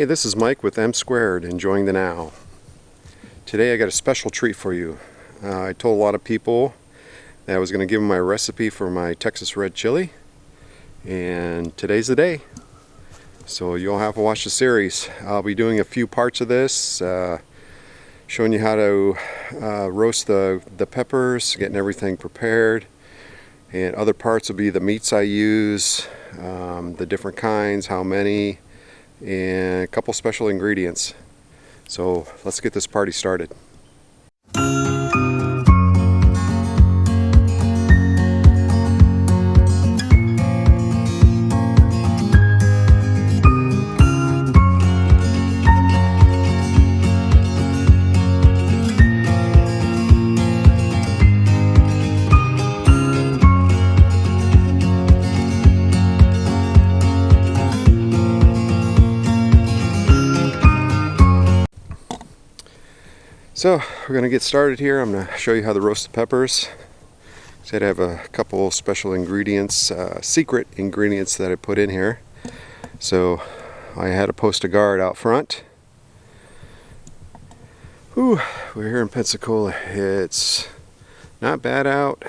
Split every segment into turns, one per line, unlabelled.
Hey, this is Mike with M Squared, enjoying the now. Today I got a special treat for you. I told a lot of people that I was going to give them my recipe for my Texas red chili, and today's the day. So you'll have to watch the series. I'll be doing a few parts of this, showing you how to roast the peppers, getting everything prepared, and other parts will be the meats I use, the different kinds, how many, and a couple special ingredients. So let's get this party started. So we're going to get started here. I'm going to show you how to roast the peppers. I have a couple special ingredients, secret ingredients that I put in here. So I had to post a guard out front. Whew, we're here in Pensacola. It's not bad out,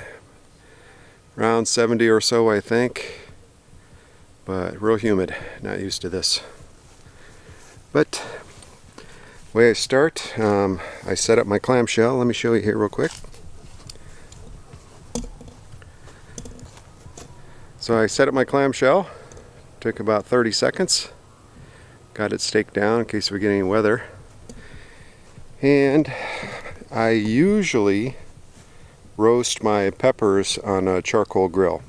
around 70 or so I think, but real humid. Not used to this. But the way I start, I set up my clamshell. Let me show you here real quick. So I set up my clamshell, took about 30 seconds, got it staked down in case we get any weather. And I usually roast my peppers on a charcoal grill.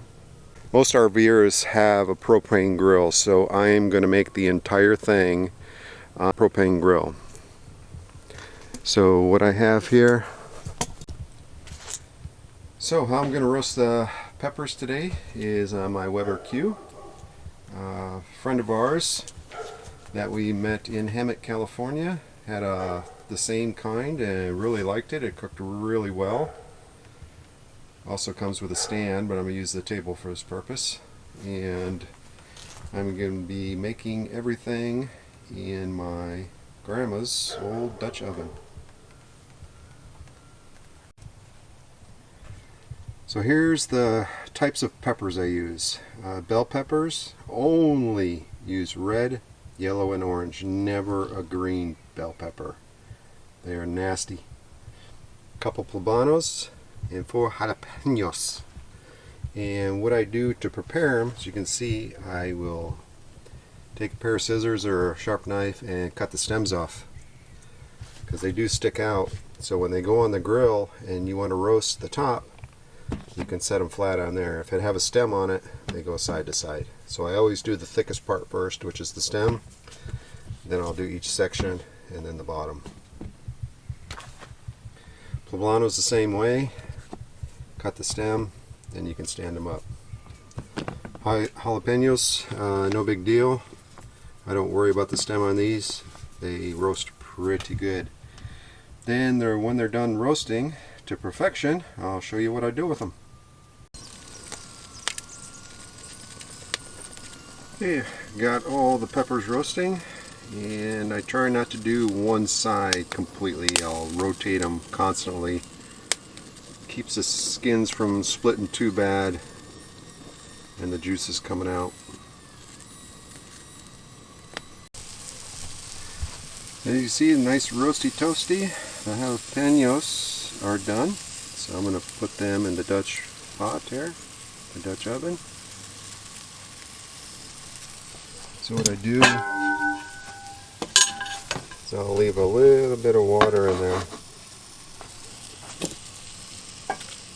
Most RVers have a propane grill, so I am going to make the entire thing on a propane grill. So what I have here, so how I'm going to roast the peppers today is my Weber Q. A friend of ours that we met in Hemet, California had the same kind and really liked it. It cooked really well. Also comes with a stand, but I'm going to use the table for this purpose. And I'm going to be making everything in my grandma's old Dutch oven. So here's the types of peppers I use. Bell peppers, only use red, yellow, and orange. Never a green bell pepper. They are nasty. A couple poblanos and 4 jalapenos. And what I do to prepare them, as you can see, I will take a pair of scissors or a sharp knife and cut the stems off, because they do stick out. So when they go on the grill and you want to roast the top, you can set them flat on there. If it have a stem on it, they go side to side. So I always do the thickest part first, which is the stem. Then I'll do each section and then the bottom. Poblano's the same way. Cut the stem, then you can stand them up. Jalapenos, no big deal. I don't worry about the stem on these. They roast pretty good. Then when they're done roasting to perfection, I'll show you what I do with them. Okay, got all the peppers roasting, and I try not to do one side completely. I'll rotate them constantly. Keeps the skins from splitting too bad and the juices coming out. As you see, nice roasty toasty. The jalapenos are done, so I'm going to put them in the Dutch pot here, the Dutch oven. So what I do is I'll leave a little bit of water in there.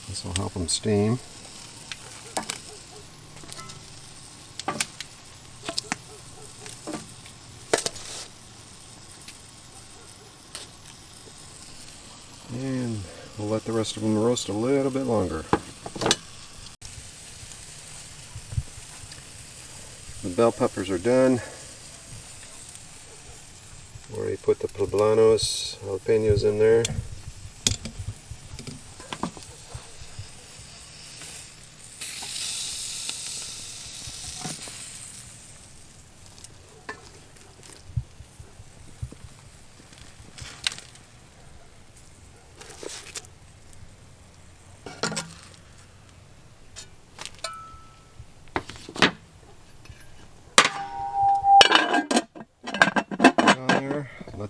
This will help them steam. And we'll let the rest of them roast a little bit longer. The bell peppers are done. Already put the poblanos, jalapenos in there.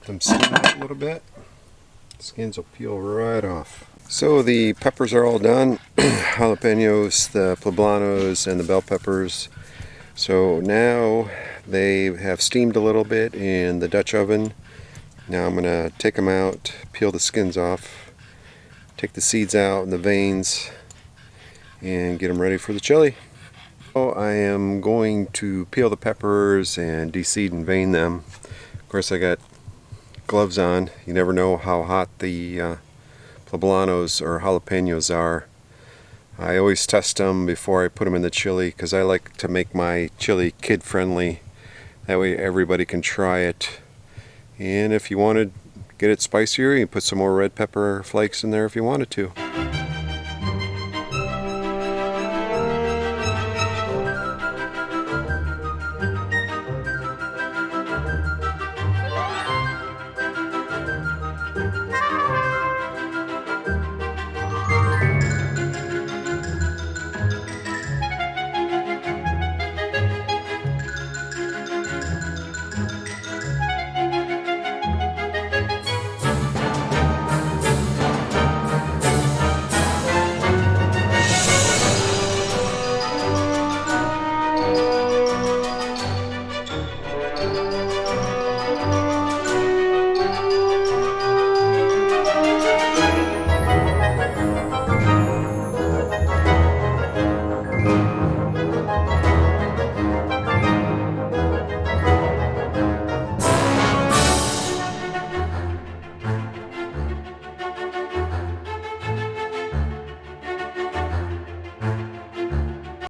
them steam out a little bit. Skins will peel right off. So the peppers are all done. Jalapenos, the poblanos, and the bell peppers. So now they have steamed a little bit in the Dutch oven. Now I'm going to take them out, peel the skins off, take the seeds out and the veins, and get them ready for the chili. So I am going to peel the peppers and de-seed and vein them. Of course I got gloves on. You never know how hot the poblanos or jalapenos are. I always test them before I put them in the chili because I like to make my chili kid friendly. That way everybody can try it. And if you want to get it spicier, you can put some more red pepper flakes in there if you wanted to.